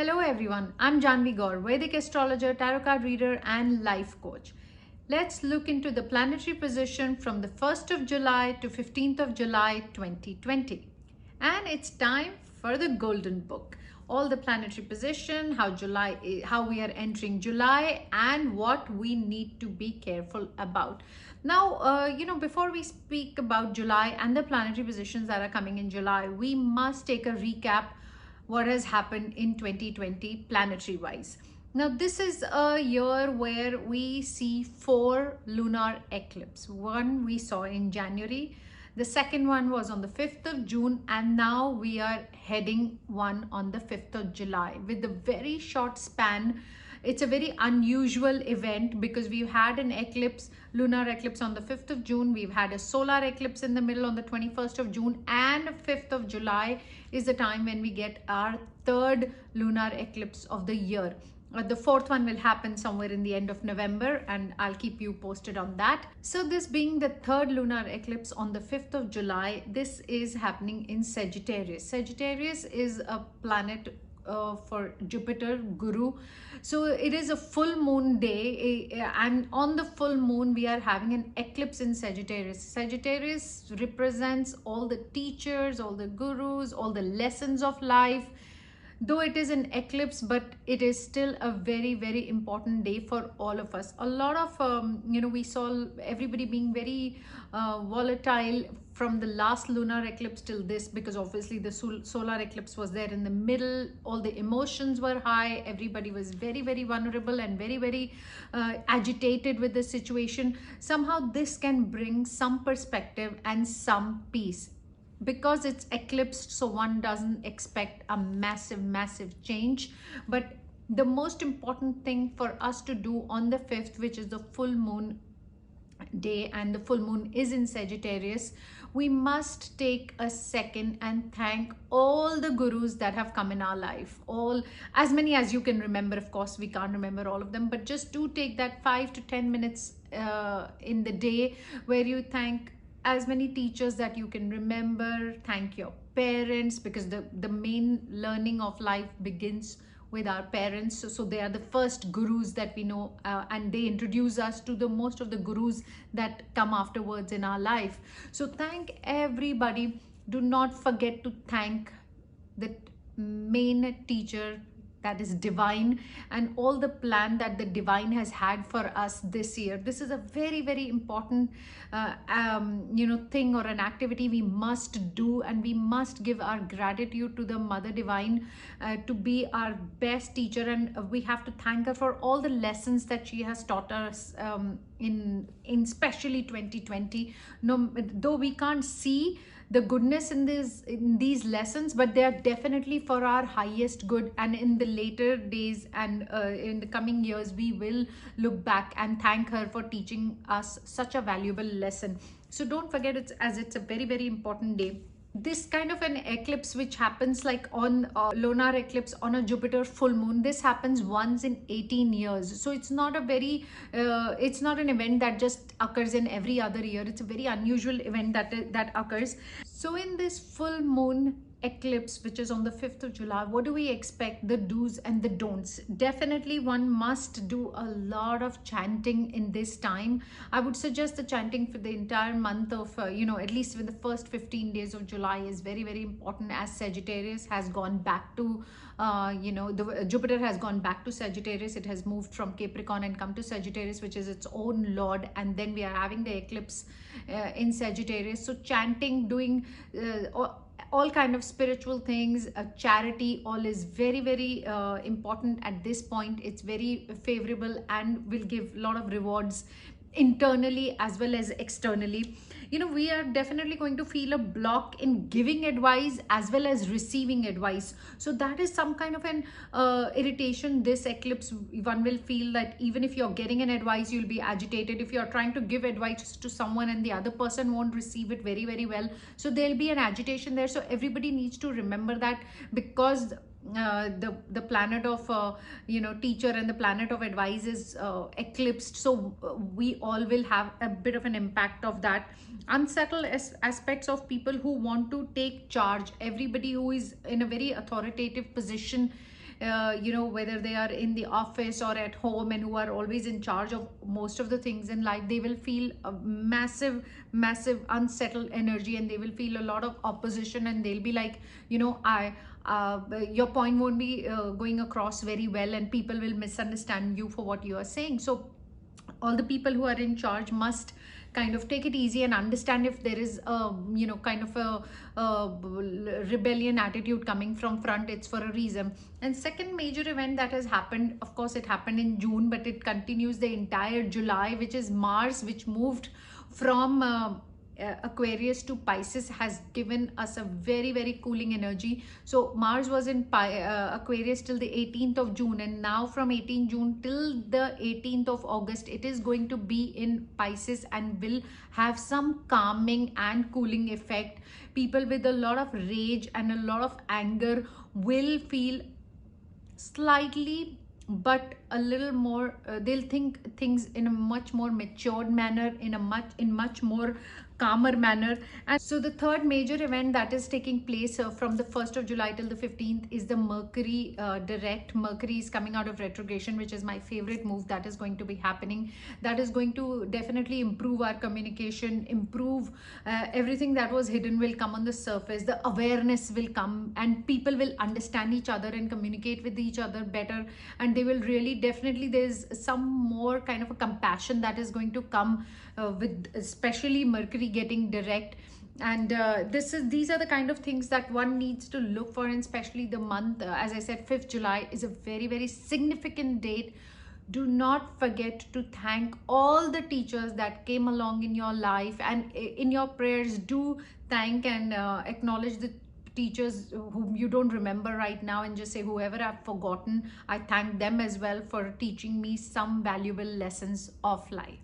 Hello everyone, I'm Janvi Gaur, Vedic astrologer, tarot card reader and life coach. Let's look into the planetary position from the 1st of July to 15th of July 2020. And it's time for the golden book. All the planetary position, how we are entering July and what we need to be careful about. Now, before we speak about July and the planetary positions that are coming in July, we must take a recap what has happened in 2020 planetary wise. Now this is a year where we see 4 lunar eclipses. One we saw in January, the second one was on the 5th of June, and now we are heading one on the 5th of July with a very short span. It's a very unusual event because we've had an eclipse, lunar eclipse on the 5th of June. We've had a solar eclipse in the middle on the 21st of June, and 5th of July is the time when we get our third lunar eclipse of the year. The fourth one will happen somewhere in the end of November, and I'll keep you posted on that. So this being the third lunar eclipse on the 5th of July, this is happening in Sagittarius. Sagittarius is a planet for Jupiter, Guru. So it is a full moon day, and on the full moon we are having an eclipse in Sagittarius. Sagittarius represents all the teachers, all the gurus, all the lessons of life. Though it is an eclipse, but it is still a very, very important day for all of us. A lot of, we saw everybody being very volatile from the last lunar eclipse till this, because obviously the solar eclipse was there in the middle. All the emotions were high. Everybody was very, very vulnerable and very, very agitated with the situation. Somehow this can bring some perspective and some peace. Because it's eclipsed, so one doesn't expect a massive change. But the most important thing for us to do on the 5th, which is the full moon day, and the full moon is in Sagittarius, we must take a second and thank all the gurus that have come in our life. As many as you can remember. Of course we can't remember all of them, but just do take that 5 to 10 minutes in the day where you thank as many teachers that you can remember. Thank your parents, because the main learning of life begins with our parents. So they are the first gurus that we know, and they introduce us to the most of the gurus that come afterwards in our life. So thank everybody. Do not forget to thank the main teacher, that is divine, and all the plan that the divine has had for us this year. This is a very, very important thing or an activity we must do, and we must give our gratitude to the mother divine to be our best teacher, and we have to thank her for all the lessons that she has taught us in especially 2020. Though we can't see the goodness in these lessons, but they are definitely for our highest good, and in the later days and in the coming years we will look back and thank her for teaching us such a valuable lesson. So don't forget, it's a very, very important day. This kind of an eclipse which happens like on lunar eclipse on a Jupiter full moon, this happens once in 18 years. So it's not a very it's not an event that just occurs in every other year. It's a very unusual event that occurs. So in this full moon eclipse, which is on the 5th of July, what do we expect? The do's and the don'ts. Definitely one must do a lot of chanting in this time. I would suggest the chanting for the entire month of at least in the first 15 days of July is very, very important, as Sagittarius has gone back to Jupiter has gone back to Sagittarius. It has moved from Capricorn and come to Sagittarius, which is its own lord, and then we are having the eclipse in Sagittarius. So chanting, doing all kind of spiritual things, charity, all is very, very important at this point. It's very favorable and will give a lot of rewards internally as well as externally. We are definitely going to feel a block in giving advice as well as receiving advice. So that is some kind of an irritation. This eclipse, one will feel that even if you're getting an advice, you'll be agitated. If you're trying to give advice to someone and the other person won't receive it very, very well, so there'll be an agitation there. So everybody needs to remember that, because the planet of teacher and the planet of advice is eclipsed, so we all will have a bit of an impact of that. Unsettled aspects of people who want to take charge, everybody who is in a very authoritative position whether they are in the office or at home, and who are always in charge of most of the things in life, they will feel a massive unsettled energy, and they will feel a lot of opposition, and they'll be like, your point won't be going across very well, and people will misunderstand you for what you are saying. So all the people who are in charge must kind of take it easy and understand if there is a kind of a rebellion attitude coming from front, it's for a reason. And second major event that has happened, of course it happened in June, but it continues the entire July, which is Mars, which moved from Aquarius to Pisces, has given us a very cooling energy. So Mars was in Aquarius till the 18th of June, and now from 18th June till the 18th of August it is going to be in Pisces and will have some calming and cooling effect. People with a lot of rage and a lot of anger will feel slightly, but a little more, they'll think things in a much more matured manner, in much more calmer manner. And so the third major event that is taking place from the 1st of July till the 15th is the Mercury direct. Mercury is coming out of retrogression, which is my favorite move that is going to be happening. That is going to definitely improve our communication, improve everything that was hidden will come on the surface. The awareness will come, and people will understand each other and communicate with each other better, and they will really, definitely there's some more kind of a compassion that is going to come with especially Mercury getting direct. And these are the kind of things that one needs to look for. And especially the month, as I said, 5th July is a very significant date. Do not forget to thank all the teachers that came along in your life, and in your prayers do thank and acknowledge the teachers whom you don't remember right now, and just say, whoever I've forgotten, I thank them as well for teaching me some valuable lessons of life.